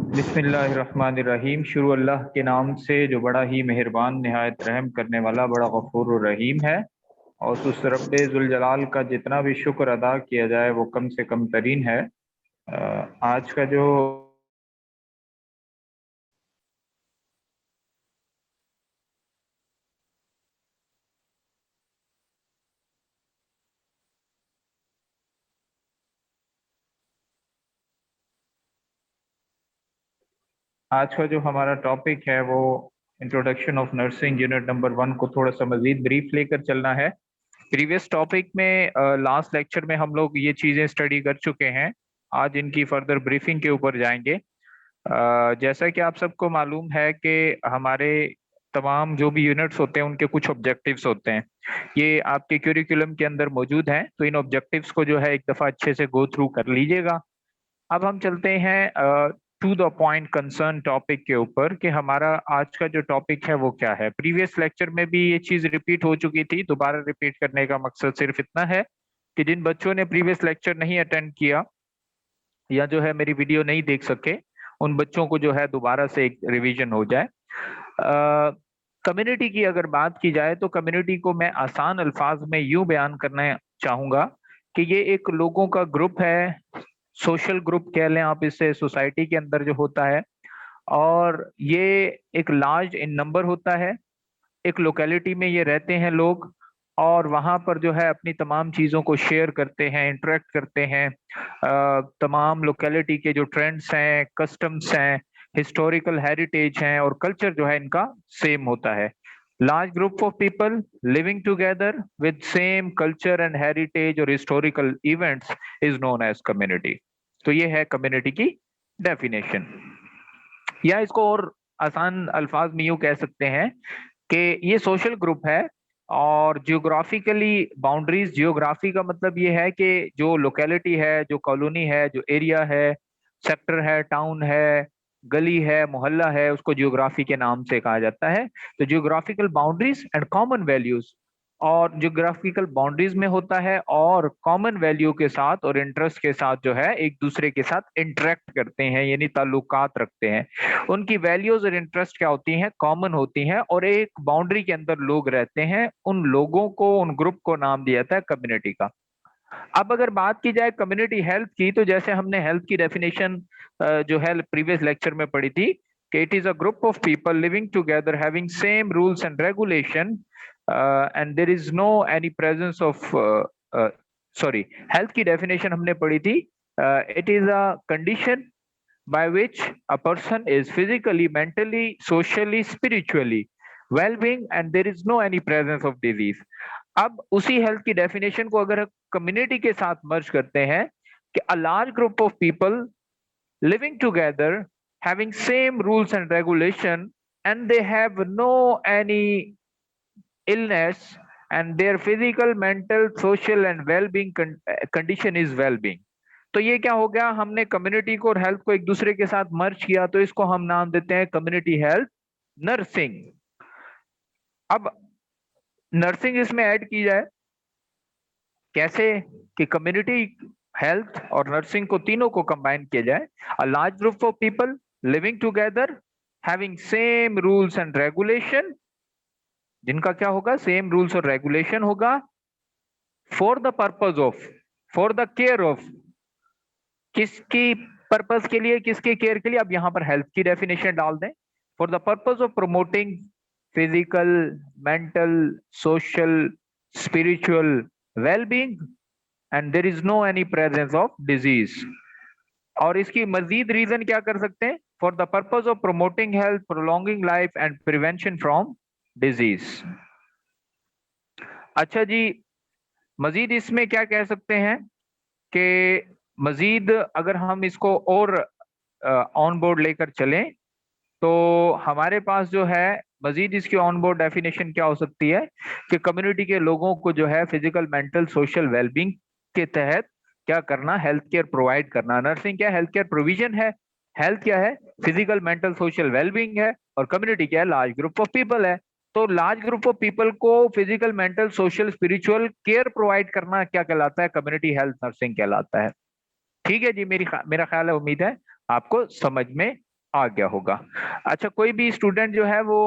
बिस्मिल्लाहिर्रहमानिर्रहीम। शुरू अल्लाह के नाम से जो बड़ा ही मेहरबान निहायत रहम करने वाला बड़ा गफूर और रहीम है। और उस रब्बे जुल जलाल का जितना भी शुक्र अदा किया जाए वो कम से कम तरीन है। आज का जो आज का जो हमारा टॉपिक है वो introduction of nursing unit number 1 को थोड़ा सा मजीद ब्रीफ लेकर चलना है। प्रीवियस टॉपिक में लास्ट लेक्चर में हम लोग ये चीज़ें स्टडी कर चुके हैं। आज इनकी फर्दर ब्रीफिंग के ऊपर जाएंगे। जैसा कि आप सबको मालूम है कि हमारे तमाम जो भी यूनिट्स होते हैं उनके कुछ ऑब्जेक्टिव्स होते हैं। ये आपके क्यूरिकुलम के अंदर मौजूद हैं, तो इन ऑब्जेक्टिव्स को जो है एक दफ़ा अच्छे से गो थ्रू कर लीजिएगा। अब हम चलते हैं to the point concern topic के ऊपर कि हमारा आज का जो टॉपिक है वो क्या है। प्रीवियस लेक्चर में भी ये चीज़ रिपीट हो चुकी थी, दोबारा रिपीट करने का मकसद सिर्फ इतना है कि जिन बच्चों ने प्रीवियस लेक्चर नहीं अटेंड किया या जो है मेरी वीडियो नहीं देख सके, उन बच्चों को जो है दोबारा से एक रिवीजन हो जाए। कम्युनिटी की अगर बात की जाए तो कम्युनिटी को मैं आसान अल्फाज में यूं बयान करना चाहूंगा कि ये एक लोगों का ग्रुप है, सोशल ग्रुप कह लें आप इसे, सोसाइटी के अंदर जो होता है। और ये एक लार्ज इन नंबर होता है। एक लोकेलिटी में ये रहते हैं लोग, और वहाँ पर जो है अपनी तमाम चीज़ों को शेयर करते हैं, इंटरेक्ट करते हैं। तमाम लोकेलिटी के जो ट्रेंड्स हैं, कस्टम्स हैं, हिस्टोरिकल हेरिटेज हैं और कल्चर जो है इनका सेम होता है। Large group of people living together with same culture and heritage और historical events is known as community. तो ये है कम्युनिटी की डेफिनेशन। या इसको और आसान अल्फाज में यूं कह सकते हैं कि ये सोशल ग्रुप है। और जियोग्राफिकली बाउंड्रीज, जियोग्राफी का मतलब ये है कि जो लोकेलिटी है, जो कॉलोनी है, जो एरिया है, सेक्टर है, टाउन है, गली है, मोहल्ला है, उसको जियोग्राफी के नाम से कहा जाता है। तो geographical boundaries and common values, और जियोग्राफिकल बाउंड्रीज में होता है और कॉमन वैल्यू के साथ और इंटरेस्ट के साथ जो है एक दूसरे के साथ इंटरेक्ट करते हैं, यानी ताल्लुकात रखते हैं। उनकी वैल्यूज और इंटरेस्ट क्या होती हैं? कॉमन होती हैं, और एक बाउंड्री के अंदर लोग रहते हैं। उन लोगों को, उन ग्रुप को नाम दिया जाता है कम्युनिटी का। अब अगर बात की जाए कम्युनिटी हेल्थ की, तो जैसे हमने हेल्थ की डेफिनेशन जो है प्रीवियस लेक्चर में पढ़ी थी कि it is a group of people living together having same rules and regulation and there is no any presence of, sorry, health की डेफिनेशन हमने पढ़ी थी, it is a condition by which a person is physically, mentally, socially, spiritually well-being and there is no any presence of disease। अब उसी health की definition को अगर community के साथ मर्ज करते हैं कि a large group of people living together having same rules and regulation and they have no any illness and their physical, mental, social and well-being condition is well-being। तो ये क्या हो गया? हमने कम्युनिटी को और हेल्थ को एक दूसरे के साथ मर्ज किया, तो इसको हम नाम देते हैं कम्युनिटी हेल्थ नर्सिंग। अब नर्सिंग इसमें ऐड की जाए कैसे कि कम्युनिटी हेल्थ और नर्सिंग को, तीनों को कंबाइन किया जाए। A large group of people living together having same rules and regulation, जिनका क्या होगा? सेम रूल्स और रेगुलेशन होगा। For the purpose of, for the care of, किसकी पर्पस के लिए, किसके केयर के लिए? अब यहां पर हेल्थ की डेफिनेशन डाल दें। For the purpose of promoting physical, mental, social, spiritual wellbeing and there is no any presence of disease. और इसकी मजीद रीजन क्या कर सकते हैं? For the purpose of promoting health, prolonging life and prevention from disease. अच्छा जी, मजीद इसमें क्या कह सकते हैं कि मजीद अगर हम इसको और ऑन बोर्ड लेकर चलें तो हमारे पास जो है मजीद इसकी ऑन बोर्ड डेफिनेशन क्या हो सकती है कि कम्युनिटी के लोगों को जो है फिजिकल, मेंटल, सोशल वेलबींग के तहत क्या करना? हेल्थ केयर प्रोवाइड करना। नर्सिंग क्या? हेल्थ केयर प्रोविजन है। हेल्थ क्या है? फिजिकल, मेंटल, सोशल वेलबींग है। और कम्युनिटी क्या है? लार्ज ग्रुप ऑफ पीपल है। तो लार्ज ग्रुप ऑफ पीपल को physical, mental, social, spiritual care provide करना क्या कहलाता है? कम्युनिटी हेल्थ नर्सिंग कहलाता है। ठीक है जी, मेरा ख्याल है, उम्मीद है आपको समझ में आ गया होगा। अच्छा, कोई भी स्टूडेंट जो है वो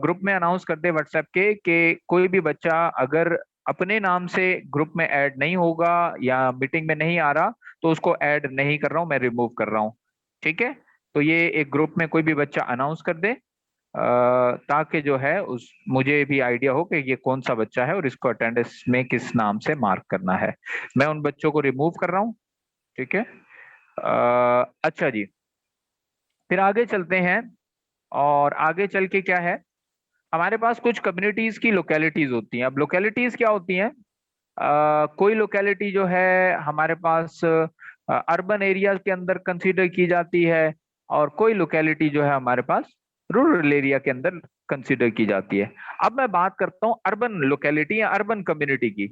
ग्रुप में अनाउंस कर दे व्हाट्सएप के कि कोई भी बच्चा अगर अपने नाम से ग्रुप में ऐड नहीं होगा या मीटिंग में नहीं आ रहा तो उसको ऐड नहीं कर रहा हूं, मैं रिमूव कर रहा हूं। ठीक है, तो ये एक ग्रुप में कोई भी बच्चा अनाउंस कर दे ताकि जो है उस मुझे भी आइडिया हो कि ये कौन सा बच्चा है और इसको अटेंडेंस में किस नाम से मार्क करना है। मैं उन बच्चों को रिमूव कर रहा हूँ। ठीक है। अच्छा जी, फिर आगे चलते हैं। और आगे चल के क्या है, हमारे पास कुछ कम्युनिटीज की लोकेलिटीज होती हैं। अब लोकेलिटीज क्या होती हैं? कोई लोकेलिटी जो है हमारे पास अर्बन एरिया के अंदर कंसीडर की जाती है और कोई लोकेलिटी जो है हमारे पास रूरल एरिया के अंदर कंसीडर की जाती है। अब मैं बात करता हूँ अर्बन लोकेलिटी या अर्बन कम्युनिटी की।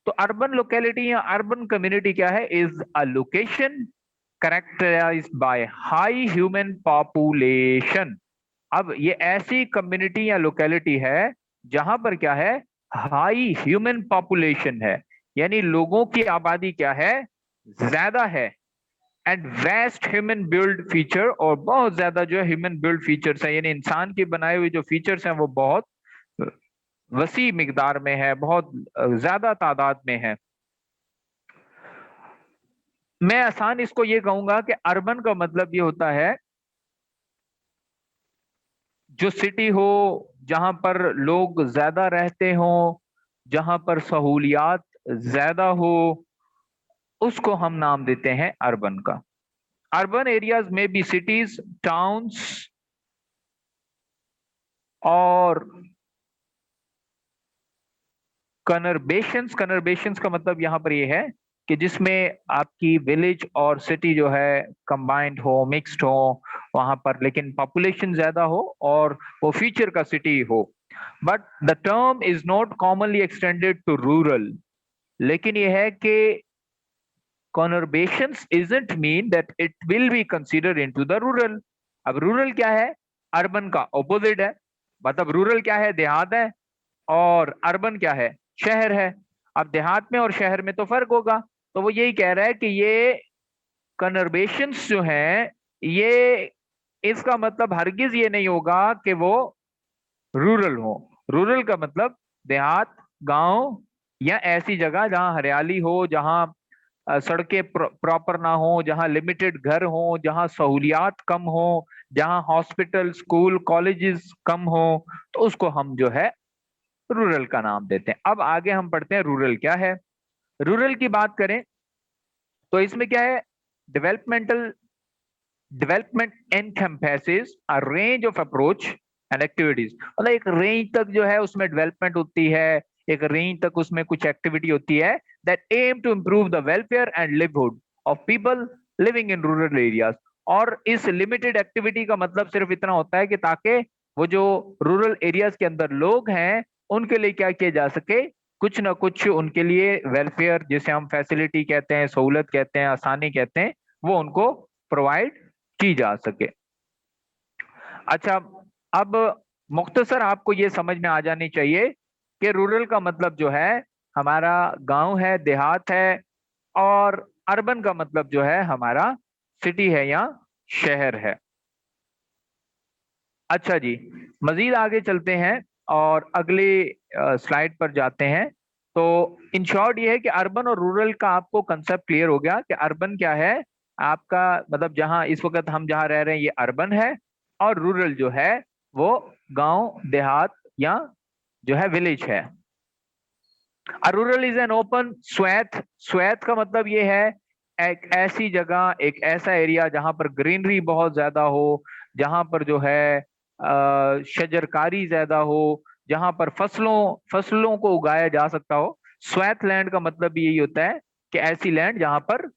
तो अर्बन लोकेलिटी या अर्बन कम्युनिटी क्या है? Is a location characterized by high human population। अब ये ऐसी कम्युनिटी या लोकेलिटी है जहां पर क्या है, हाई ह्यूमन पॉपुलेशन है, यानी लोगों की आबादी क्या है, ज्यादा है। And west human build feature, और बहुत ज्यादा जो है ह्यूमन बिल्ड फीचर्स है, यानी इंसान के बनाए हुए जो फीचर्स हैं वो बहुत वसी मिकदार में है, बहुत ज्यादा तादाद में है। मैं आसान इसको ये कहूंगा कि अर्बन का मतलब ये होता है जो सिटी हो, जहां पर लोग ज्यादा रहते हो, जहां पर सहूलियात ज्यादा हो, उसको हम नाम देते हैं अर्बन का। अर्बन एरियाज में बी सिटीज, टाउन्स और कनरबेशंस। कनरबेशंस का मतलब यहां पर ये है कि जिसमें आपकी विलेज और सिटी जो है कंबाइंड हो, मिक्स्ड हो वहां पर, लेकिन पॉपुलेशन ज्यादा हो और वो फीचर का सिटी हो। But the term is not commonly extended to rural. लेकिन यह है कि conurbations isn't mean that it will be considered into the rural। अब रूरल क्या है? अर्बन का ऑपोजिट है। मतलब रूरल क्या है? देहात है। और अर्बन क्या है? शहर है। अब देहात में और शहर में तो फर्क होगा। तो वो यही कह रहा है कि ये कनर्बेशंस जो हैं, ये इसका मतलब हरगिज ये नहीं होगा कि वो रूरल हो। रूरल का मतलब देहात, गांव या ऐसी जगह जहां हरियाली हो, जहां सड़कें प्रॉपर ना हो, जहां लिमिटेड घर हो, जहां सहूलियात कम हो, जहां हॉस्पिटल, स्कूल, कॉलेजेस कम हो, तो उसको हम जो है रूरल का नाम देते हैं। अब आगे हम पढ़ते हैं रूरल क्या है। रूरल की बात करें तो इसमें क्या है, developmental development encompasses a range of approach and activities. मतलब एक रेंज तक जो है उसमें डेवलपमेंट होती है, एक रेंज तक उसमें कुछ एक्टिविटी होती है that aim to improve the welfare and livelihood of people living in rural areas. और इस लिमिटेड एक्टिविटी का मतलब सिर्फ इतना होता है कि ताकि वो जो रूरल एरियाज के अंदर लोग हैं उनके लिए क्या किया जा सके, कुछ ना कुछ उनके लिए वेलफेयर, जिसे हम फैसिलिटी कहते हैं, सहूलत कहते हैं, आसानी कहते हैं, वो उनको प्रोवाइड की जा सके। अच्छा, अब मुख्तसर आपको ये समझ में आ जानी चाहिए कि रूरल का मतलब जो है हमारा गांव है, देहात है, और अर्बन का मतलब जो है हमारा सिटी है या शहर है। अच्छा जी, मजीद आगे चलते हैं और अगले स्लाइड पर जाते हैं। तो इन शॉर्ट ये है कि अर्बन और रूरल का आपको कंसेप्ट क्लियर हो गया कि अर्बन क्या है आपका, मतलब जहां इस वक्त हम जहां रह रहे हैं ये अर्बन है, और रूरल जो है वो गांव, देहात या जो है विलेज है। Rural is an open swathe. Swathe का मतलब ये है एक ऐसी जगह, एक ऐसा एरिया जहां पर ग्रीनरी बहुत ज्यादा हो, जहां पर जो है शजरकारी ज्यादा हो, जहां पर फसलों फसलों को उगाया जा सकता हो। स्वैथ लैंड का मतलब भी यही होता है कि ऐसी लैंड जहां पर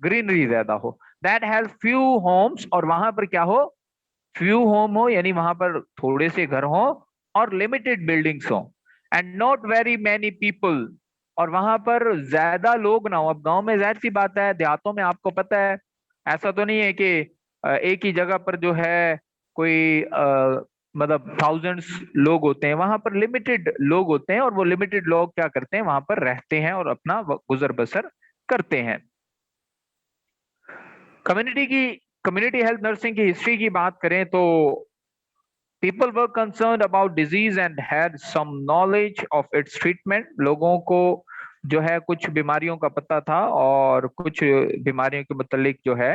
ग्रीनरी ज्यादा हो, दैट हैज फ्यू होम्स, और वहां पर क्या हो, फ्यू होम हो, यानी वहां पर थोड़े से घर हो और लिमिटेड बिल्डिंग्स हो, and not very many people, और वहां पर ज्यादा लोग ना हो। अब गांव में जाहिर सी बात है, देहातों में आपको पता है ऐसा तो नहीं है कि एक ही जगह पर जो है कोई मतलब थाउजेंड्स लोग होते हैं। वहां पर लिमिटेड लोग होते हैं और वो लिमिटेड लोग क्या करते हैं, वहां पर रहते हैं और अपना गुजर बसर करते हैं। कम्युनिटी हेल्थ नर्सिंग की हिस्ट्री की बात करें तो people were concern about disease and had some knowledge of its treatment. लोगों को जो है कुछ बीमारियों का पता था और कुछ बीमारियों के मुतालिक जो है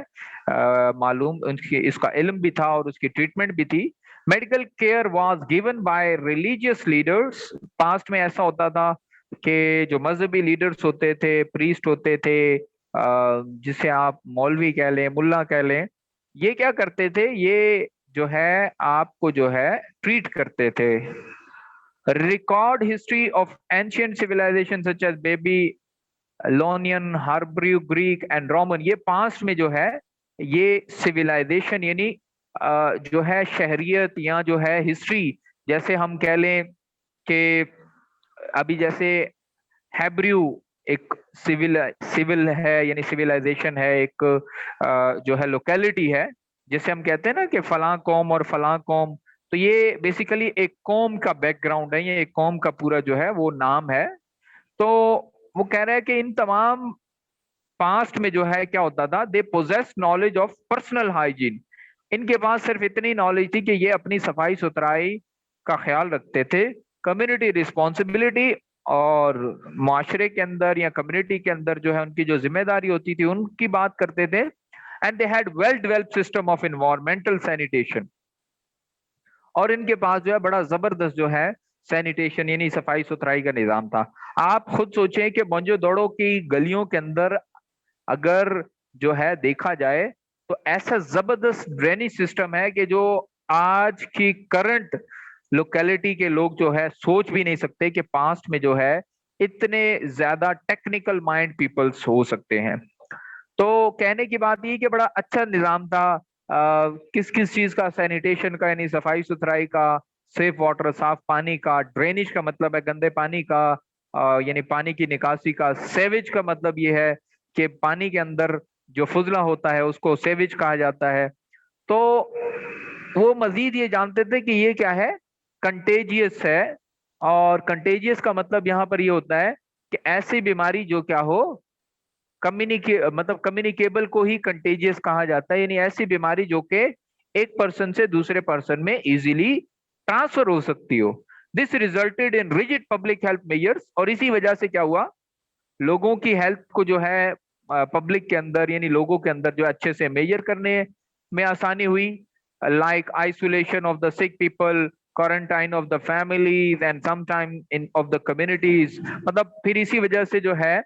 मालूम, उनकी इसका इल्म भी था और उसकी ट्रीटमेंट भी थी। Medical care was given by religious leaders. Past में ऐसा होता था कि जो मजहबी लीडर्स होते थे, प्रीस्ट होते थे, जिसे आप मौलवी कह लें, मुल्ला कह लें, ये क्या करते थे, ये जो है आपको जो है ट्रीट करते थे। Record history of ancient civilisation such as Babylonian, Hebrew, Greek and Roman. ये पास्ट में जो है ये सिविलाइजेशन यानी जो है शहरियत या जो है हिस्ट्री, जैसे हम कह लें कि अभी जैसे हैब्रू एक सिविल सिविल है यानी सिविलाइजेशन है, एक जो है लोकेलिटी है, जैसे हम कहते हैं ना कि फलां कौम और फलां कौम, तो ये बेसिकली एक कौम का बैकग्राउंड है, ये एक कौम का पूरा जो है वो नाम है। तो वो कह रहा है कि इन तमाम पास्ट में जो है क्या होता था, they possess knowledge of personal hygiene. इनके पास सिर्फ इतनी नॉलेज थी कि ये अपनी सफाई सुथराई का ख्याल रखते थे। कम्युनिटी रिस्पॉन्सिबिलिटी, और माशरे के अंदर या कम्युनिटी के अंदर जो है उनकी जो जिम्मेदारी होती थी उनकी बात करते थे। And they had well developed system of environmental sanitation. और इनके पास जो है बड़ा जबरदस्त जो है सैनिटेशन यानी सफाई सुथराई का निजाम था। आप खुद सोचें कि मोंजोदड़ो की गलियों के अंदर अगर जो है देखा जाए तो ऐसा जबरदस्त ड्रेनेज सिस्टम है कि जो आज की करंट लोकेलिटी के लोग जो है सोच भी नहीं सकते कि पास्ट में जो है इतने ज्यादा टेक्निकल माइंड पीपल्स हो सकते हैं। तो कहने की बात ये कि बड़ा अच्छा निजाम था। किस किस चीज का, सैनिटेशन का यानी सफाई सुथराई का, सेफ वाटर साफ पानी का, ड्रेनेज का मतलब है गंदे पानी का यानी पानी की निकासी का, सेवेज का मतलब ये है कि पानी के अंदर जो फुजला होता है उसको सेवेज कहा जाता है। तो वो मजीद ये जानते थे कि ये क्या है, कंटेजियस है। और कंटेजियस का मतलब यहाँ पर ये होता है कि ऐसी बीमारी जो क्या हो, मतलब कम्युनिकेबल को ही कंटेजियस कहा जाता है, यानी ऐसी बीमारी जो कि एक पर्सन से दूसरे पर्सन में इजीली ट्रांसफर हो सकती हो। This resulted in rigid public health measures. और इसी वजह से क्या हुआ, लोगों की हेल्थ को जो है पब्लिक के अंदर यानी लोगों के अंदर जो अच्छे से मेजर करने में आसानी हुई। Like isolation of the sick people, quarantine of the families and sometime in of the communities. मतलब फिर इसी वजह से जो है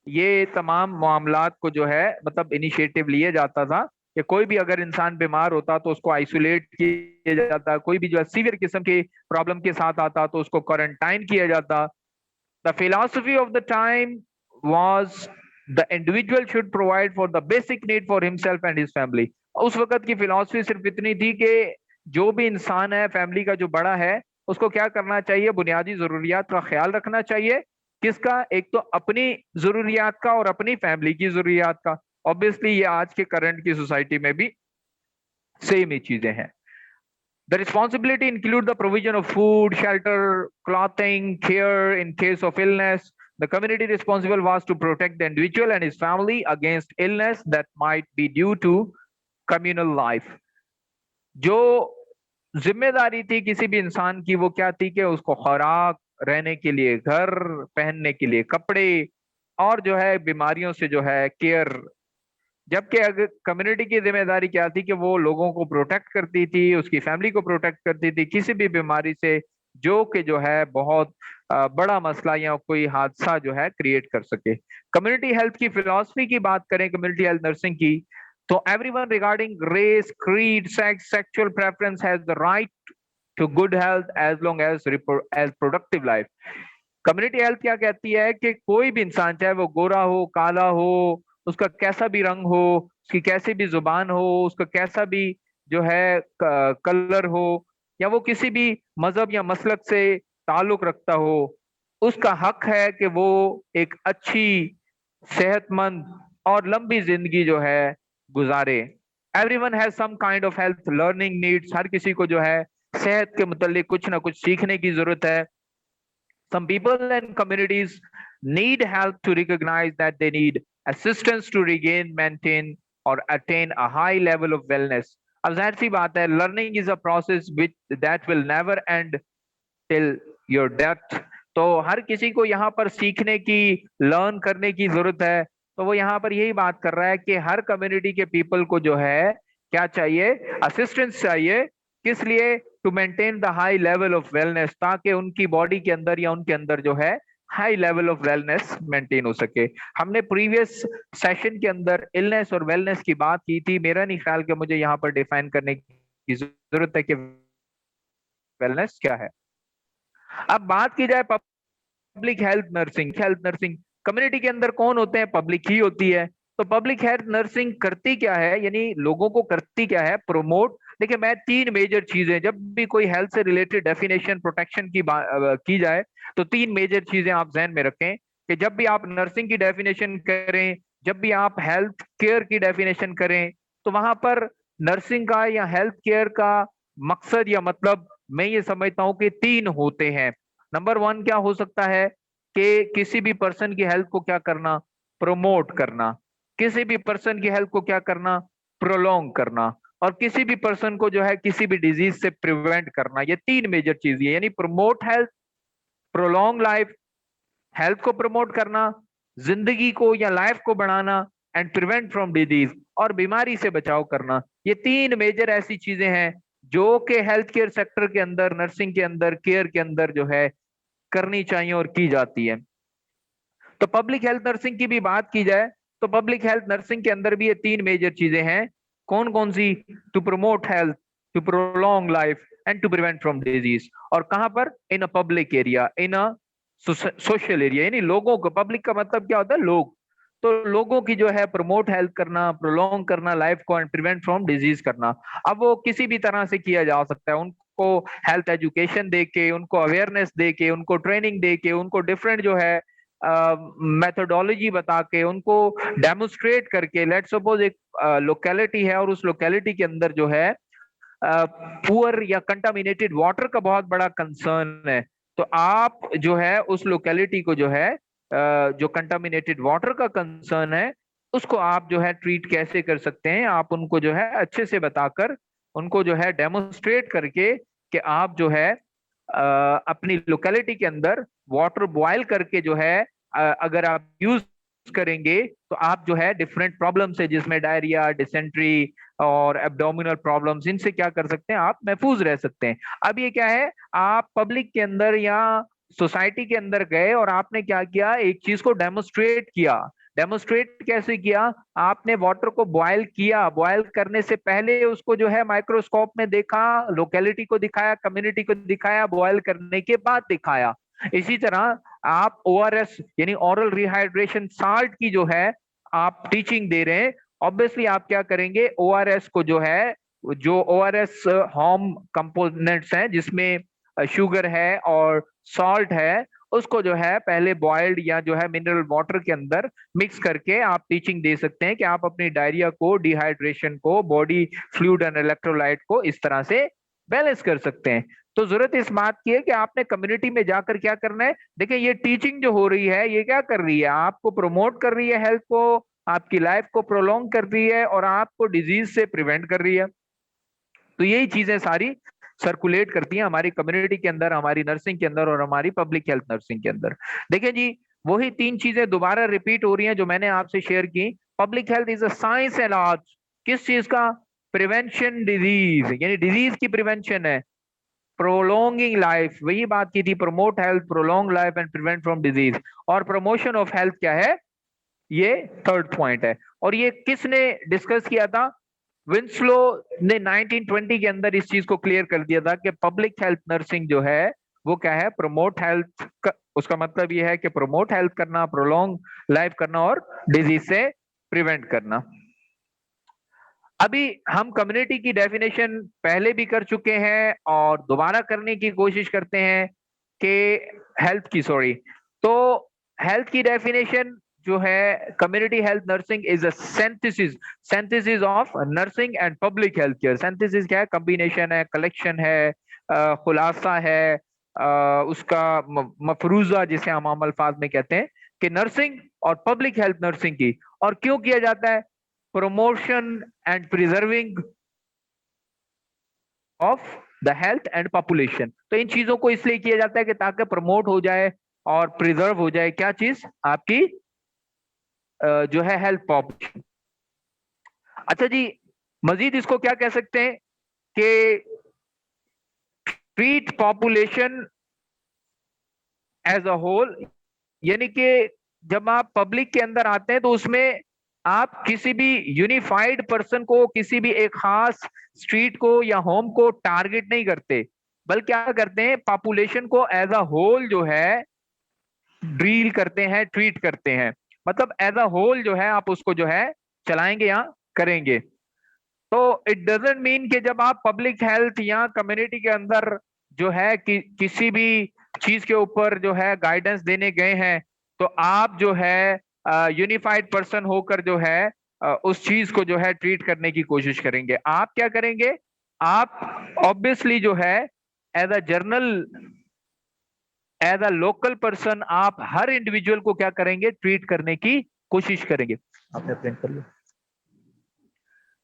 ये तमाम मामलात को जो है मतलब इनिशिएटिव लिए जाता था कि कोई भी अगर इंसान बीमार होता तो उसको आइसोलेट किया जाता, कोई भी जो है सीवियर किस्म की प्रॉब्लम के साथ आता तो उसको क्वारंटाइन किया जाता। The philosophy of the time was the individual should provide for the basic need for himself and his family. उस वक्त की फिलॉसफी सिर्फ इतनी थी कि जो भी इंसान है, फैमिली का जो बड़ा है, उसको क्या करना चाहिए, बुनियादी जरूरियात का ख्याल रखना चाहिए। किसका, एक तो अपनी जरूरियात का और अपनी फैमिली की जरूरियात का। ऑब्वियसली ये आज के करंट की सोसाइटी में भी सेम ही चीजें हैं। The responsibility include the provision of food, shelter, clothing, care in case of illness. The community responsible was to protect the individual and his family against illness that might be due to communal life. जो जिम्मेदारी थी किसी भी इंसान की वो क्या थी कि उसको खुराक, रहने के लिए घर, पहनने के लिए कपड़े, और जो है बीमारियों से जो है केयर। जबकि अगर कम्युनिटी की जिम्मेदारी क्या थी कि वो लोगों को प्रोटेक्ट करती थी, उसकी फैमिली को प्रोटेक्ट करती थी किसी भी बीमारी से जो कि जो है बहुत बड़ा मसला या कोई हादसा जो है क्रिएट कर सके। कम्युनिटी हेल्थ की फिलॉसफी की बात करें, कम्युनिटी हेल्थ नर्सिंग की, तो everyone regarding race, creed, sex, sexual preference has the right to good health as long as productive life. Community health क्या कहती है कि कोई भी इंसान, चाहे वो गोरा हो, काला हो, उसका कैसा भी रंग हो, उसकी कैसी भी जुबान हो, उसका कैसा भी जो है कलर हो, या वो किसी भी मजहब या मसलक से ताल्लुक रखता हो, उसका हक है कि वो एक अच्छी, सेहतमंद और लंबी जिंदगी जो है गुजारे। Everyone has some kind of health learning needs. हर किसी को जो है सेहत के मुतालिक कुछ ना कुछ सीखने की जरूरत है। Some people and communities need help to recognize that they need assistance to regain, maintain और attain a high level of wellness. अब जाहिर सी बात है, learning is a process which that will never end till your death. तो हर किसी को यहाँ पर सीखने की, लर्न करने की जरूरत है। तो वो यहाँ पर यही बात कर रहा है कि हर कम्युनिटी के पीपल को जो है क्या चाहिए, असिस्टेंस चाहिए। किस लिए? To maintain the high level of wellness, ताकि उनकी बॉडी के अंदर या उनके अंदर जो है high level of wellness maintain हो सके। हमने प्रीवियस सेशन के अंदर इलनेस और वेलनेस की बात की थी। मेरा नहीं ख्याल कि मुझे यहाँ पर डिफाइन करने की जरूरत है कि वेलनेस क्या है। अब बात की जाए पब्लिक हेल्थ नर्सिंग कम्युनिटी के अंदर कौन होते हैं? पब्लिक ही होती है। तो पब्लिक हेल्थ नर्सिंग करती क्या है, यानी लोगों को करती क्या है? प्रमोट। देखिए, मैं तीन मेजर चीजें, जब भी कोई हेल्थ से रिलेटेड डेफिनेशन प्रोटेक्शन की जाए तो तीन मेजर चीजें आप जहन में रखें कि जब भी आप नर्सिंग की डेफिनेशन करें, जब भी आप हेल्थ केयर की डेफिनेशन करें, तो वहां पर नर्सिंग का या हेल्थ केयर का मकसद या मतलब मैं ये समझता हूं कि तीन होते हैं। नंबर वन क्या हो सकता है कि किसी भी पर्सन की हेल्थ को क्या करना? प्रमोट करना। किसी भी पर्सन की हेल्थ को क्या करना? प्रोलॉन्ग करना। और किसी भी पर्सन को जो है किसी भी डिजीज से प्रिवेंट करना। ये तीन मेजर चीज है, यानी promote health, prolong life, health को प्रमोट करना, जिंदगी को या लाइफ को बढ़ाना, एंड प्रिवेंट फ्रॉम डिजीज, और बीमारी से बचाव करना। ये तीन मेजर ऐसी चीजें हैं जो कि हेल्थ केयर सेक्टर के अंदर, नर्सिंग के अंदर, केयर के अंदर जो है करनी चाहिए और की जाती है। तो पब्लिक हेल्थ नर्सिंग की भी बात की जाए तो पब्लिक हेल्थ नर्सिंग के अंदर भी ये तीन मेजर चीजें हैं। कौन कौन सी? To promote health, to prolong life, and to prevent from disease. और कहां पर? In a public area, in a social area. यानी लोगों को, पब्लिक का मतलब क्या होता है? लोग। तो लोगों की जो है प्रमोट हेल्थ करना, प्रोलॉन्ग करना लाइफ को, एंड प्रिवेंट फ्रॉम डिजीज करना। अब वो किसी भी तरह से किया जा सकता है। उनको हेल्थ एजुकेशन दे के, उनको अवेयरनेस दे के, उनको ट्रेनिंग दे के, उनको डिफरेंट जो है मेथोडोलॉजी बता के, उनको डेमोस्ट्रेट करके। लेट सपोज एक लोकेलिटी है और उस लोकेलिटी के अंदर जो है पुअर या कंटामिनेटेड वाटर का बहुत बड़ा कंसर्न है। तो आप जो है उस लोकेलिटी को जो है जो कंटामिनेटेड वाटर का कंसर्न है, उसको आप जो है ट्रीट कैसे कर सकते हैं? आप उनको जो है अच्छे से बताकर, उनको जो है डेमोस्ट्रेट करके कि आप जो है अपनी लोकेलिटी के अंदर वाटर बॉयल करके जो है अगर आप यूज करेंगे तो आप जो है डिफरेंट प्रॉब्लम्स है जिसमें डायरिया, डिसेंट्री और एब्डोमिनल प्रॉब्लम्स, इनसे क्या कर सकते हैं? आप महफूज रह सकते हैं। अब ये क्या है, आप पब्लिक के अंदर या सोसाइटी के अंदर गए और आपने क्या किया? एक चीज को डेमोस्ट्रेट किया। डेमोस्ट्रेट कैसे किया? आपने वाटर को बॉयल किया, बॉयल करने से पहले उसको जो है माइक्रोस्कोप में देखा, लोकेलिटी को दिखाया, कम्युनिटी को दिखाया, बॉयल करने के बाद दिखाया। इसी तरह आप ओआरएस यानी ओरल रिहाइड्रेशन साल्ट की जो है आप टीचिंग दे रहे हैं। ऑब्वियसली आप क्या करेंगे? ओआरएस को जो है, जो ओआरएस होम कंपोनेंट्स हैं जिसमें शुगर है और सॉल्ट है, उसको जो है पहले बॉइल्ड या जो है मिनरल वाटर के अंदर मिक्स करके आप टीचिंग दे सकते हैं कि आप अपनी डायरिया को, डिहाइड्रेशन को, बॉडी फ्लूइड एंड इलेक्ट्रोलाइट को इस तरह से बैलेंस कर सकते हैं। तो जरूरत इस बात की है कि आपने कम्युनिटी में जाकर क्या करना है। देखिए, ये टीचिंग जो हो रही है ये क्या कर रही है? आपको प्रमोट कर रही है, हेल्थ को, आपकी लाइफ को प्रोलॉन्ग कर रही है और आपको डिजीज से प्रिवेंट कर रही है। तो यही चीजें सारी सर्कुलेट करती हैं हमारी कम्युनिटी के अंदर, हमारी नर्सिंग के अंदर और हमारी पब्लिक हेल्थ नर्सिंग के अंदर। देखिए जी, वही तीन चीजें दोबारा रिपीट हो रही हैं जो मैंने आपसे शेयर की। Public health is a science and art. किस चीज का? प्रिवेंशन डिजीज, यानी डिजीज की प्रिवेंशन है। प्रोलोंगिंग लाइफ, वही बात की थी, promote health, prolong life and prevent from disease. और प्रमोशन ऑफ हेल्थ क्या है? ये थर्ड पॉइंट है। और ये किसने डिस्कस किया था? विंस्लो ने 1920 के अंदर इस चीज को क्लियर कर दिया था कि पब्लिक हेल्थ नर्सिंग जो है वो क्या है? प्रमोट हेल्थ उसका मतलब ये है कि प्रमोट हेल्थ करना, प्रोलॉन्ग लाइफ करना और डिजीज से प्रिवेंट करना। अभी हम कम्युनिटी की डेफिनेशन पहले भी कर चुके हैं और दोबारा करने की कोशिश करते हैं कि हेल्थ की, सॉरी, तो हेल्थ की डेफिनेशन जो है, community health nursing is a synthesis of nursing and public health care. Synthesis क्या है? कॉम्बिनेशन है, कलेक्शन है, खुलासा है, उसका मफरूजा जिसे हम आम अल्फाज में कहते हैं कि नर्सिंग और पब्लिक हेल्थ नर्सिंग की। और क्यों किया जाता है? promotion and preserving of the health and population. तो इन चीजों को इसलिए किया जाता है कि ताकि प्रमोट हो जाए और प्रिजर्व हो जाए क्या चीज आपकी जो है हेल्थ पॉपुलेशन। अच्छा जी, मजीद इसको क्या कह सकते हैं कि treat population as a whole, यानी कि जब आप पब्लिक के अंदर आते हैं तो उसमें आप किसी भी यूनिफाइड पर्सन को, किसी भी एक खास स्ट्रीट को या होम को टारगेट नहीं करते, बल्कि क्या करते हैं पॉपुलेशन को एज अ होल जो है डील करते हैं, ट्रीट करते हैं। मतलब एज अ होल जो है आप उसको जो है चलाएंगे या करेंगे। तो इट डजेंट मीन कि जब आप पब्लिक हेल्थ या कम्युनिटी के अंदर जो है किसी भी चीज के ऊपर जो है गाइडेंस देने गए हैं तो आप जो है यूनिफाइड पर्सन होकर जो है उस चीज को जो है ट्रीट करने की कोशिश करेंगे। आप क्या करेंगे, आप ऑब्वियसली जो है as a journal, as a local person आप हर इंडिविजुअल को क्या करेंगे, ट्रीट करने की कोशिश करेंगे। आपने प्रिंट कर लिया,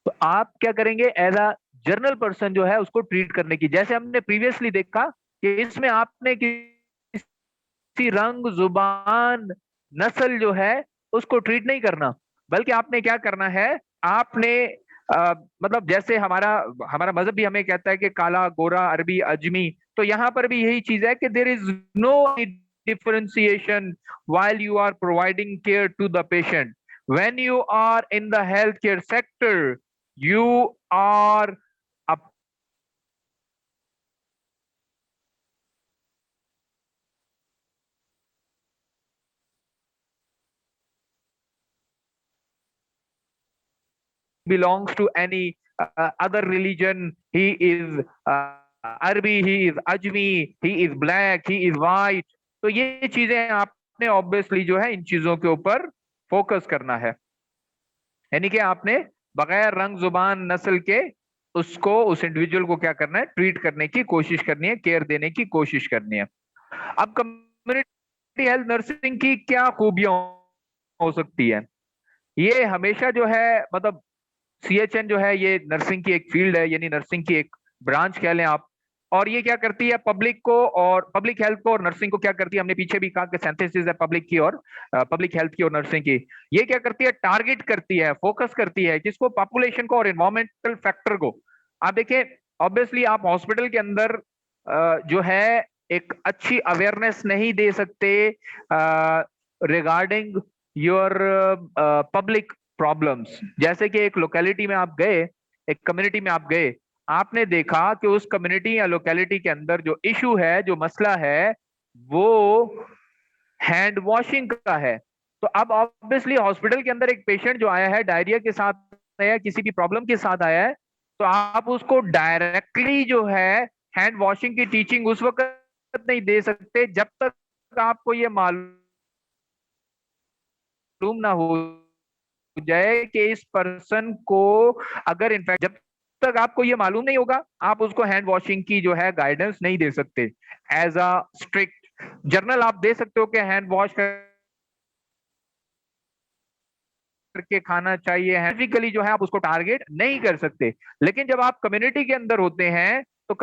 तो आप क्या करेंगे एज अ जर्नल पर्सन जो है उसको ट्रीट करने की। जैसे हमने प्रीवियसली देखा कि इसमें आपने किसी रंग, जुबान, नस्ल जो है उसको ट्रीट नहीं करना, बल्कि आपने क्या करना है, आपने मतलब जैसे हमारा हमारा मजहब भी हमें कहता है कि काला, गोरा, अरबी, अजमी, तो यहां पर भी यही चीज है कि there is no differentiation while you are providing care to the patient. When you are in the healthcare sector, you are a belongs to any other religion. He is Arabi, he is Ajmi, he is black, he is white. तो ये चीजें आपने obviously जो है इन चीजों के ऊपर focus करना है, यानी कि आपने बगैर रंग, जुबान, नस्ल के उसको, उस इंडिविजुअल को क्या करना है, ट्रीट करने की कोशिश करनी है, केयर देने की कोशिश करनी है। अब कम्युनिटी हेल्थ नर्सिंग की क्या खूबियां हो सकती है, ये हमेशा जो है मतलब सीएचएन जो है ये नर्सिंग की एक फील्ड है, यानी नर्सिंग की एक ब्रांच कह लें आप। और ये क्या करती है, पब्लिक को और पब्लिक हेल्थ को और नर्सिंग को क्या करती है, हमने पीछे भी कहा कि सिंथेसिस है पब्लिक की और पब्लिक हेल्थ की और नर्सिंग की। ये क्या करती है, टारगेट करती है, फोकस करती है किसको, पॉपुलेशन को और इन्वायरमेंटल फैक्टर को। आप देखिए ऑब्वियसली आप हॉस्पिटल के अंदर जो है एक अच्छी अवेयरनेस नहीं दे सकते रिगार्डिंग योर पब्लिक प्रॉब्लम्स। जैसे कि एक लोकेलिटी में आप गए, एक कम्युनिटी में आप गए, आपने देखा कि उस कम्युनिटी या लोकेलिटी के अंदर जो इशू है, जो मसला है, वो हैंड वॉशिंग का है। तो अब ऑब्वियसली हॉस्पिटल के अंदर एक पेशेंट जो आया है डायरिया के साथ आया, किसी भी प्रॉब्लम के साथ आया है, तो आप उसको डायरेक्टली जो है हैंड वॉशिंग की टीचिंग उस वक्त नहीं दे सकते जब तक आपको ये मालूम ना हो जाए कि इस पर्सन को, अगर इनफैक्ट जब तक आपको ये मालूम नहीं होगा आप उसको हैंड वॉशिंग की जो है गाइडेंस नहीं दे सकते। एज अ स्ट्रिक्ट जर्नल आप दे सकते हो कि हैंड वॉश करके खाना चाहिए, फिजिकली जो है आप उसको टारगेट नहीं कर सकते। लेकिन जब आप कम्युनिटी के अंदर होते हैं तो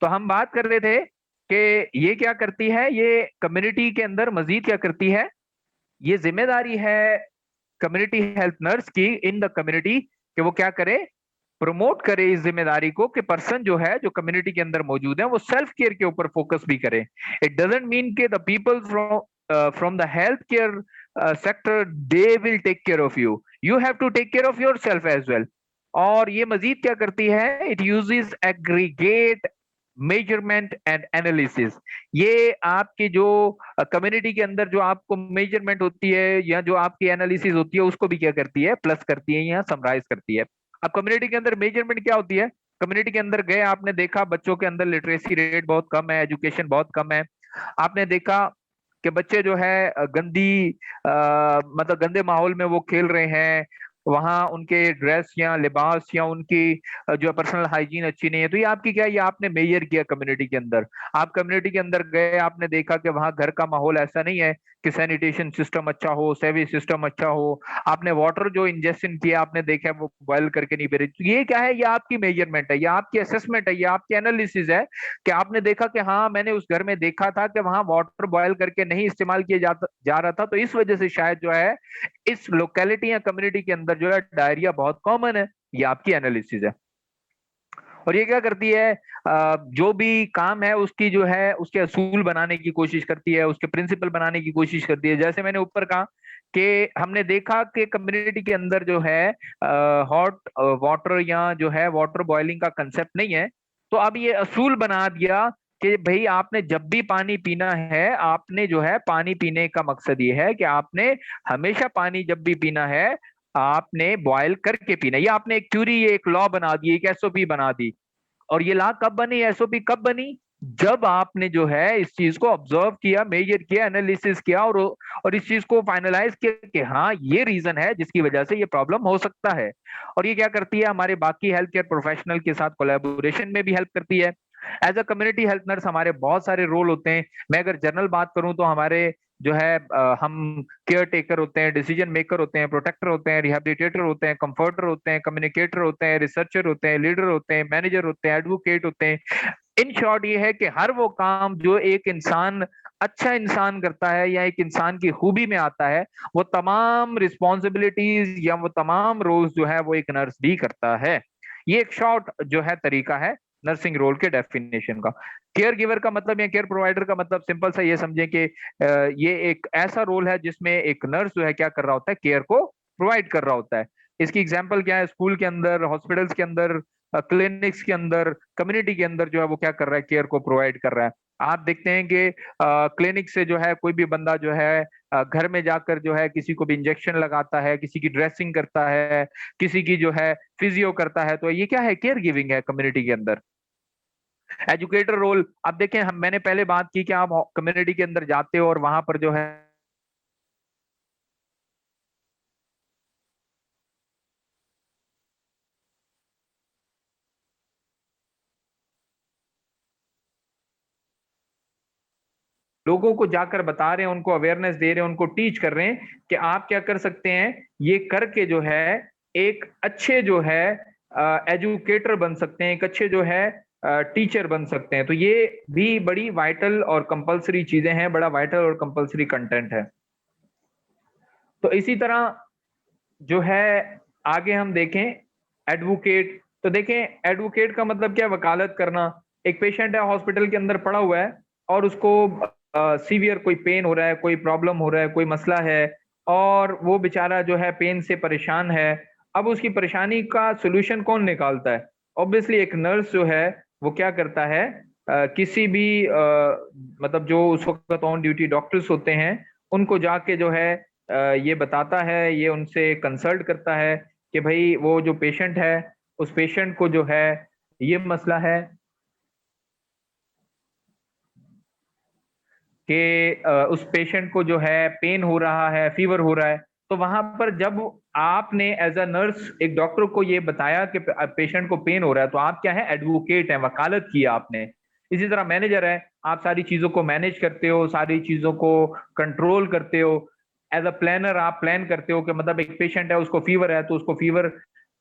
तो हम बात कर रहे थे कि ये क्या करती है, ये कम्युनिटी के अंदर मजीद क्या करती है, ये जिम्मेदारी है कम्युनिटी हेल्थ नर्स की इन द कम्युनिटी कि वो क्या करे, प्रमोट करे इस जिम्मेदारी को कि पर्सन जो है, जो कम्युनिटी के अंदर मौजूद है, वो सेल्फ केयर के ऊपर फोकस भी करे। इट डजंट मीन कि the people from the health care sector they will take care of you, you have to take care of yourself as well. और ये मजीद क्या करती है, it uses aggregate measurement and analysis. ये आपकी जो कम्युनिटी के अंदर जो आपको मेजरमेंट होती है या जो आपकी एनालिसिस होती है उसको भी क्या करती है, प्लस करती है या समराइज करती है। अब कम्युनिटी के अंदर मेजरमेंट क्या होती है, कम्युनिटी के अंदर गए, आपने देखा बच्चों के अंदर लिटरेसी रेट बहुत कम है, एजुकेशन बहुत कम है। आपने देखा कि बच्चे जो है गंदी मतलब गंदे माहौल में वो खेल रहे हैं, वहां उनके ड्रेस या लिबास या उनकी जो पर्सनल हाइजीन अच्छी नहीं है। तो ये आपकी क्या है, ये आपने मेजर किया कम्युनिटी के अंदर। आप कम्युनिटी के अंदर गए, आपने देखा कि वहां घर का माहौल ऐसा नहीं है कि सैनिटेशन सिस्टम अच्छा हो, सेवेज सिस्टम अच्छा हो। आपने वाटर जो इंजेक्शन किया, आपने देखा वो बॉयल करके नहीं पी रही। तो ये क्या है, ये आपकी मेजरमेंट है, ये आपकी असेसमेंट है, ये आपकी एनालिसिस है कि आपने देखा कि हाँ मैंने उस घर में देखा था कि वहां वाटर बॉयल करके नहीं इस्तेमाल किया जा रहा था, तो इस वजह से शायद जो है इस लोकेलिटी या कम्युनिटी के अंदर जो है डायरिया बहुत कॉमन है। ये आपकी एनालिसिस है। और ये क्या करती है, जो भी काम है उसकी जो है उसके असूल बनाने की कोशिश करती है, उसके प्रिंसिपल बनाने की कोशिश करती है। जैसे मैंने ऊपर कहा कि हमने देखा कि कम्युनिटी के अंदर जो है हॉट वाटर या जो है वाटर बॉइलिंग का कंसेप्ट नहीं है। तो अब ये असूल बना दिया कि भाई आपने जब भी पानी पीना है, आपने जो है पानी पीने का मकसद ये है कि आपने हमेशा पानी जब भी पीना है आपने बॉयल करके पीना। ये आपने एक थ्योरी, ये एक लॉ बना दी, एक एसओपी बना दी। और ये लॉ कब बनी, एसओपी कब बनी, जब आपने जो है इस चीज को ऑब्जर्व किया, मेजर किया, एनालिसिस किया और इस चीज को फाइनलाइज किया कि हाँ ये रीजन है जिसकी वजह से ये प्रॉब्लम हो सकता है। और ये क्या करती है, हमारे बाकी हेल्थ केयर प्रोफेशनल के साथ कोलैबोरेशन में भी हेल्प करती है। As a community health nurse हमारे बहुत सारे रोल होते हैं। मैं अगर जनरल बात करूं तो हमारे जो है हम केयर टेकर होते हैं, डिसीजन मेकर होते हैं, प्रोटेक्टर होते हैं, रिहेबिलिटेटर होते हैं, कंफर्टर होते हैं, कम्युनिकेटर होते हैं, रिसर्चर होते हैं, लीडर होते हैं, मैनेजर होते हैं, एडवोकेट होते हैं। इन शॉर्ट ये है कि हर वो काम जो एक इंसान अच्छा इंसान करता है या एक इंसान की खूबी में आता है, वो तमाम रिस्पॉन्सिबिलिटीज या वो तमाम रोल्स जो है वो एक नर्स भी करता है। ये एक शॉर्ट जो है तरीका है नर्सिंग रोल के डेफिनेशन का। केयर गिवर का मतलब या केयर प्रोवाइडर का मतलब सिंपल सा ये समझे कि ये एक ऐसा रोल है जिसमें एक नर्स जो है क्या कर रहा होता है, केयर को प्रोवाइड कर रहा होता है। इसकी एग्जांपल क्या है, स्कूल के अंदर, हॉस्पिटल्स के अंदर, क्लिनिक्स के अंदर, कम्युनिटी के अंदर जो है वो क्या कर रहा है, केयर को प्रोवाइड कर रहा है। आप देखते हैं कि क्लिनिक से जो है कोई भी बंदा जो है घर में जाकर जो है किसी को भी इंजेक्शन लगाता है, किसी की ड्रेसिंग करता है, किसी की जो है फिजियो करता है, तो ये क्या है, केयर गिविंग है कम्युनिटी के अंदर। एजुकेटर रोल, अब देखें हम, मैंने पहले बात की कि आप कम्युनिटी के अंदर जाते हो और वहां पर जो है लोगों को जाकर बता रहे हैं, उनको अवेयरनेस दे रहे हैं, उनको टीच कर रहे हैं कि आप क्या कर सकते हैं, ये करके जो है एक अच्छे जो है एजुकेटर बन सकते हैं, एक अच्छे जो है टीचर बन सकते हैं। तो ये भी बड़ी वाइटल और कंपलसरी चीजें हैं, बड़ा वाइटल और कंपलसरी कंटेंट है। तो इसी तरह जो है आगे हम देखें एडवोकेट, तो देखें एडवोकेट का मतलब क्या है, वकालत करना। एक पेशेंट है हॉस्पिटल के अंदर पड़ा हुआ है और उसको सीवियर कोई पेन हो रहा है, कोई प्रॉब्लम हो रहा है, कोई मसला है, और वो बेचारा जो है पेन से परेशान है। अब उसकी परेशानी का सोल्यूशन कौन निकालता है, ऑब्वियसली एक नर्स जो है वो क्या करता है, किसी भी मतलब जो उस वक्त ऑन ड्यूटी डॉक्टर्स होते हैं उनको जाके जो है ये बताता है, ये उनसे कंसल्ट करता है कि भाई वो जो पेशेंट है, उस पेशेंट को जो है ये मसला है कि उस पेशेंट को जो है पेन हो रहा है, फीवर हो रहा है। तो वहां पर जब आपने एज अ नर्स एक डॉक्टर को ये बताया कि पेशेंट को पेन हो रहा है, तो आप क्या है, एडवोकेट है, वकालत किया आपने। इसी तरह मैनेजर है, आप सारी चीजों को मैनेज करते हो, सारी चीजों को कंट्रोल करते हो। एज अ प्लानर आप प्लान करते हो कि मतलब एक पेशेंट है उसको फीवर है तो उसको फीवर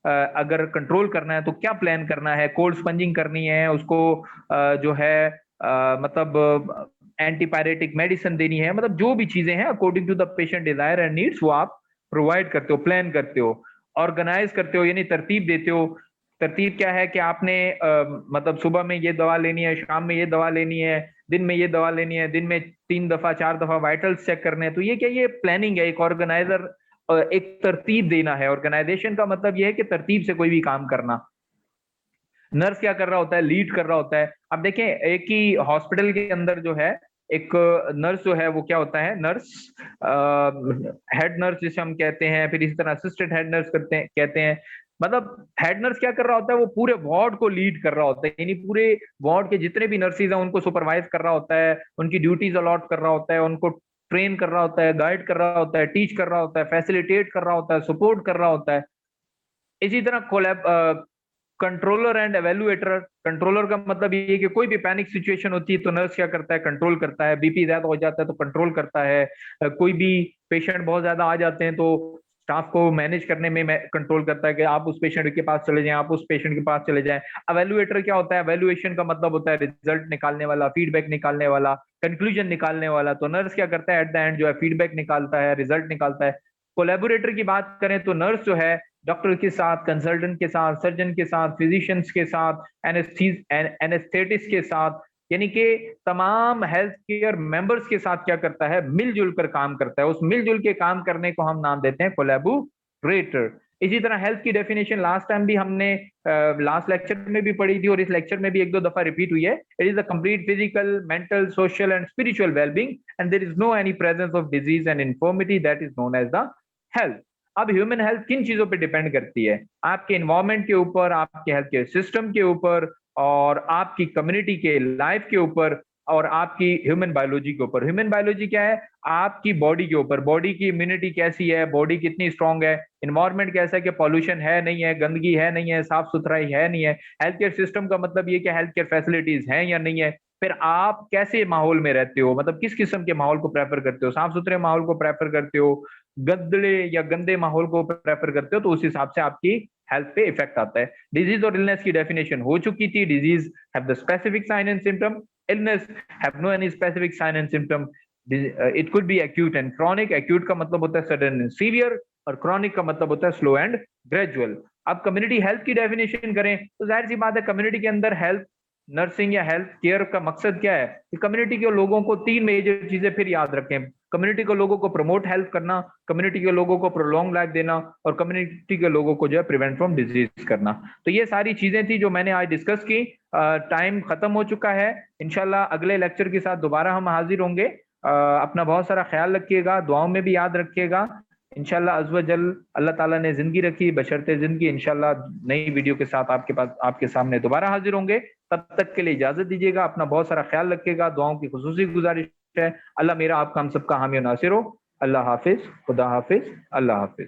अगर कंट्रोल करना है तो क्या प्लान करना है, कोल्ड स्पंजिंग करनी है उसको, जो है मतलब एंटीपायरेटिक मेडिसिन देनी है, मतलब जो भी चीजें हैं according to the patient desire and needs वो आप प्रोवाइड करते हो, प्लान करते हो, ऑर्गेनाइज करते हो, यानी तरतीब देते हो। तरतीब क्या है कि आपने मतलब सुबह में ये दवा लेनी है, शाम में ये दवा लेनी है, दिन में ये दवा लेनी है, दिन में 3 दफा 4 दफा वाइटल्स चेक करने हैं। तो ये क्या, ये प्लानिंग है, एक ऑर्गेनाइजर, एक तरतीब देना है। ऑर्गेनाइजेशन का मतलब ये है कि तरतीब से कोई भी काम करना। नर्स क्या कर रहा होता है, लीड कर रहा होता है। अब देखें एक ही हॉस्पिटल के अंदर जो है एक नर्स जो है वो क्या होता है, नर्स हेड नर्स जिसे हम कहते हैं, फिर इसी तरह असिस्टेंट हेड नर्स करते हैं कहते हैं। मतलब हेड नर्स क्या कर रहा होता है, वो पूरे वार्ड को लीड कर रहा होता है, यानी पूरे वार्ड के जितने भी नर्सेज हैं उनको सुपरवाइज कर रहा होता है, उनकी ड्यूटीज अलॉट कर रहा होता है, उनको ट्रेन कर रहा होता है, गाइड कर रहा होता है, टीच कर रहा होता है, फैसिलिटेट कर रहा होता है, सपोर्ट कर रहा होता है। इसी तरह कोलैब कंट्रोलर एंड एवेलुएटर। कंट्रोलर का मतलब ये है कि कोई भी पैनिक सिचुएशन होती है तो नर्स क्या करता है, कंट्रोल करता है। बीपी ज्यादा हो जाता है तो कंट्रोल करता है। कोई भी पेशेंट बहुत ज्यादा आ जाते हैं तो स्टाफ को मैनेज करने में कंट्रोल करता है कि आप उस पेशेंट के पास चले जाएं, आप उस पेशेंट के पास चले जाएं। एवेलुएटर क्या होता है, एवेलुएशन का मतलब होता है रिजल्ट निकालने वाला, फीडबैक निकालने वाला, कंक्लूजन निकालने वाला। तो नर्स क्या करता है, एट द एंड जो है फीडबैक निकालता है, रिजल्ट निकालता है। कोलैबोरेटर की बात करें तो नर्स जो है डॉक्टर के साथ, कंसल्टेंट के साथ, सर्जन के साथ, फिजिशियंस के साथ, एनेस्थेटिस्ट के साथ, यानी कि तमाम हेल्थ केयर मेंबर्स के साथ क्या करता है, मिलजुल कर काम करता है। उस मिलजुल के काम करने को हम नाम देते हैं कोलैबोरेटर। इसी तरह हेल्थ की डेफिनेशन लास्ट टाइम भी हमने लास्ट लेक्चर में भी पढ़ी थी और इस लेक्चर में भी एक दो दफा रिपीट हुई है। It is the complete physical, mental, social and spiritual wellbeing and there is no any presence of disease and infirmity, that is known as the health. अब ह्यूमन हेल्थ किन चीजों पे डिपेंड करती है, आपके इन्वायरमेंट के ऊपर, आपके हेल्थ केयर सिस्टम के ऊपर, और आपकी कम्युनिटी के लाइफ के ऊपर, और आपकी ह्यूमन बायोलॉजी के ऊपर। ह्यूमन बायोलॉजी क्या है, आपकी बॉडी के ऊपर, बॉडी की इम्यूनिटी कैसी है, बॉडी कितनी स्ट्रांग है, इन्वायरमेंट कैसा है कि पॉल्यूशन है नहीं है, गंदगी है नहीं है, साफ सुथराई है नहीं है। हेल्थ केयर सिस्टम का मतलब ये कि हेल्थ केयर फैसिलिटीज हैं या नहीं है। फिर आप कैसे माहौल में रहते हो, मतलब किस किस्म के माहौल को प्रेफर करते हो, साफ सुथरे माहौल को प्रेफर करते हो, गंदले या गंदे माहौल को प्रेफर करते हो, तो उस हिसाब से आपकी हेल्थ पे इफेक्ट आता है। डिजीज और इलनेस की डेफिनेशन हो चुकी थी। Disease have the specific sign and symptom, illness have no any specific sign and symptom. It could be acute and chronic. Acute का मतलब होता है सडन एंड सीवियर, और क्रॉनिक का मतलब होता है स्लो एंड ग्रेजुअल। अब कम्युनिटी हेल्थ की डेफिनेशन करें तो जाहिर सी बात है, कम्युनिटी के अंदर हेल्थ नर्सिंग या हेल्थ केयर का मकसद क्या है कि कम्युनिटी के लोगों को तीन मेजर चीजें फिर याद रखें। कम्युनिटी के लोगों को प्रमोट हेल्थ करना, कम्युनिटी के लोगों को प्रोलॉन्ग लाइफ देना, और कम्युनिटी के लोगों को जो है प्रिवेंट फ्रॉम डिजीज करना। तो ये सारी चीजें थी जो मैंने आज डिस्कस की। टाइम खत्म हो चुका है। इंशाल्लाह अगले लेक्चर के साथ दोबारा हम हाजिर होंगे। अपना बहुत सारा ख्याल रखिएगा, दुआओं में भी याद रखिएगा। इंशाल्लाह अज़्ज़ व जल अल्लाह ताला ने जिंदगी रखी, बशर्ते जिंदगी, इंशाल्लाह नई वीडियो के साथ आपके पास, आपके सामने दोबारा हाजिर होंगे। तब तक के लिए इजाजत दीजिएगा, अपना बहुत सारा ख्याल रखिएगा। दुआओं की खुसूसी गुजारिश है। अल्लाह मेरा आपका हम सबका हामी और नासिर हो। अल्लाह हाफिज, खुदा हाफिज, अल्लाह हाफिज।